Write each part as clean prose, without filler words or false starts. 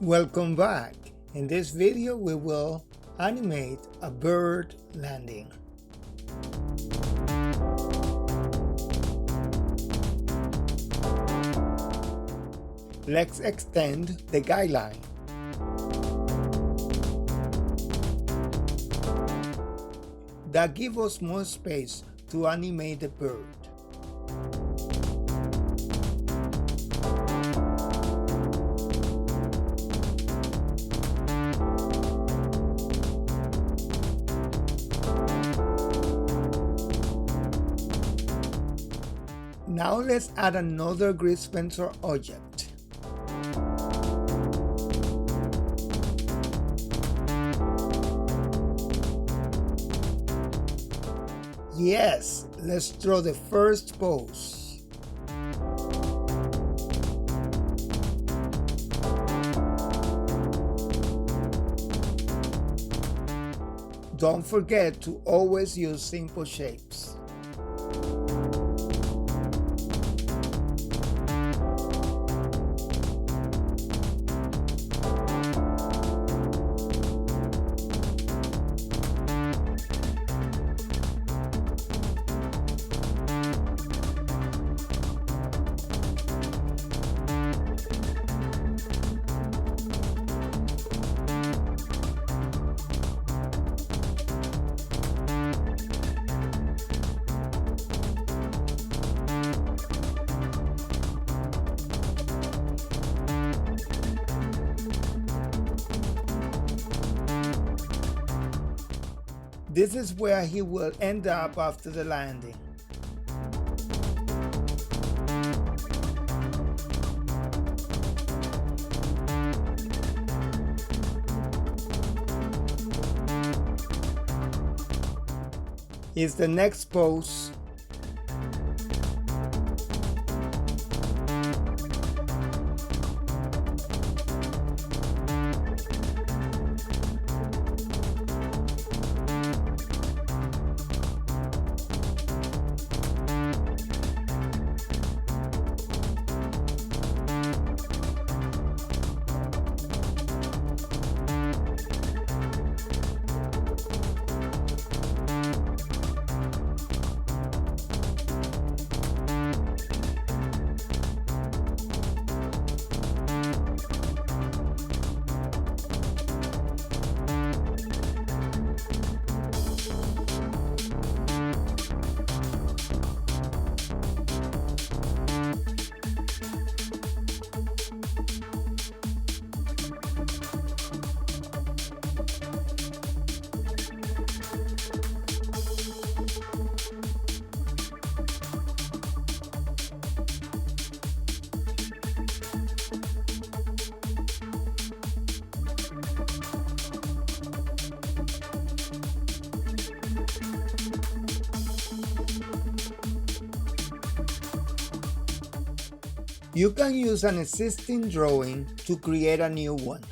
Welcome back. In this video we will animate a bird landing. Let's extend the guideline. That gives us more space to animate the bird. Now let's add another grease pencil object. Yes, let's draw the first pose. Don't forget to always use simple shapes. This is where he will end up after the landing. Here's the next pose. You can use an existing drawing to create a new one.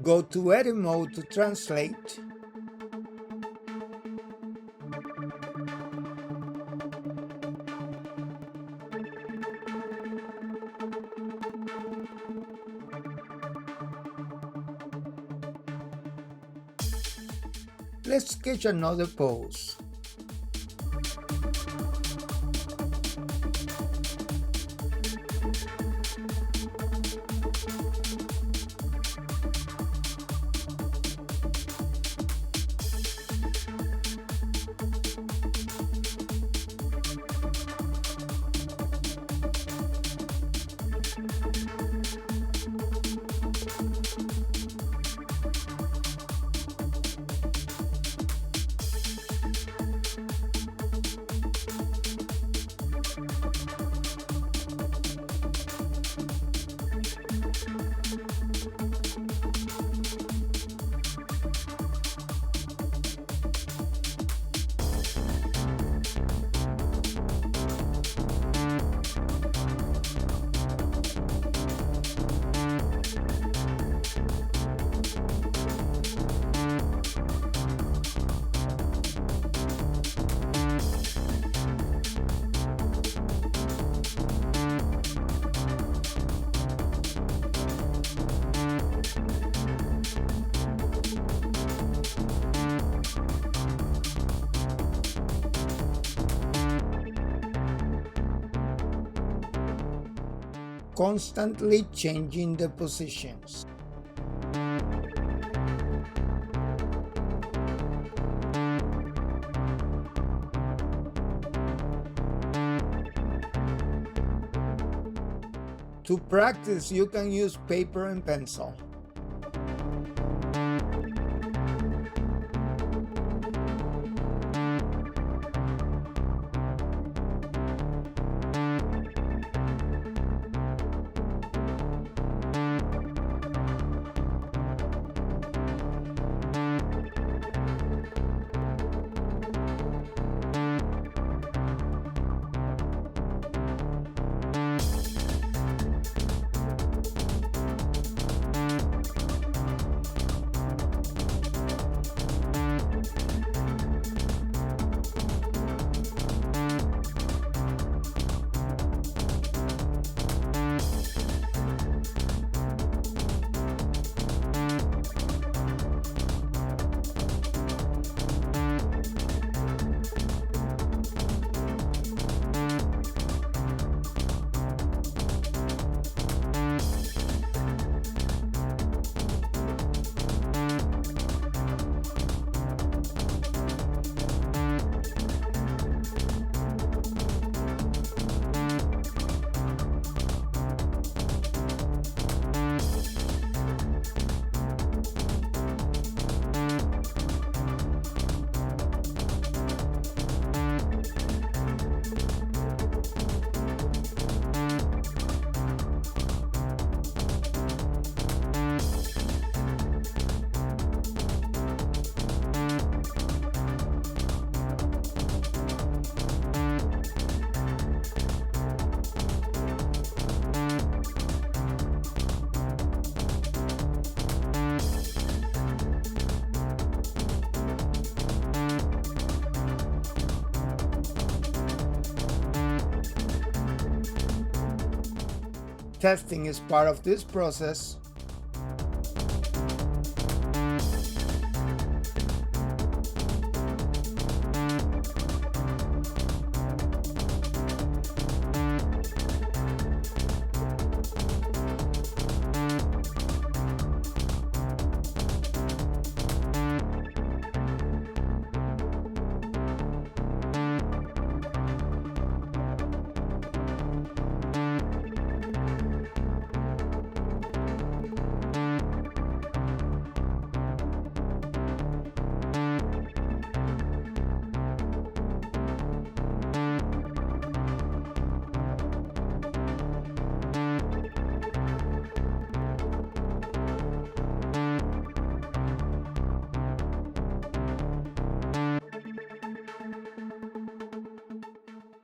Go to Edit Mode to translate. Let's sketch another pose. Constantly changing the positions. To practice, you can use paper and pencil. Testing is part of this process.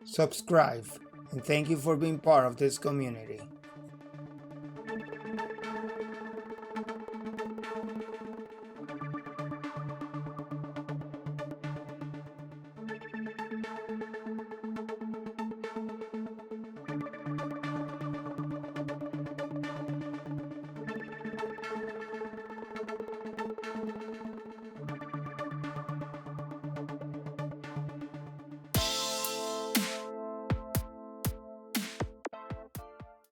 Subscribe, and thank you for being part of this community.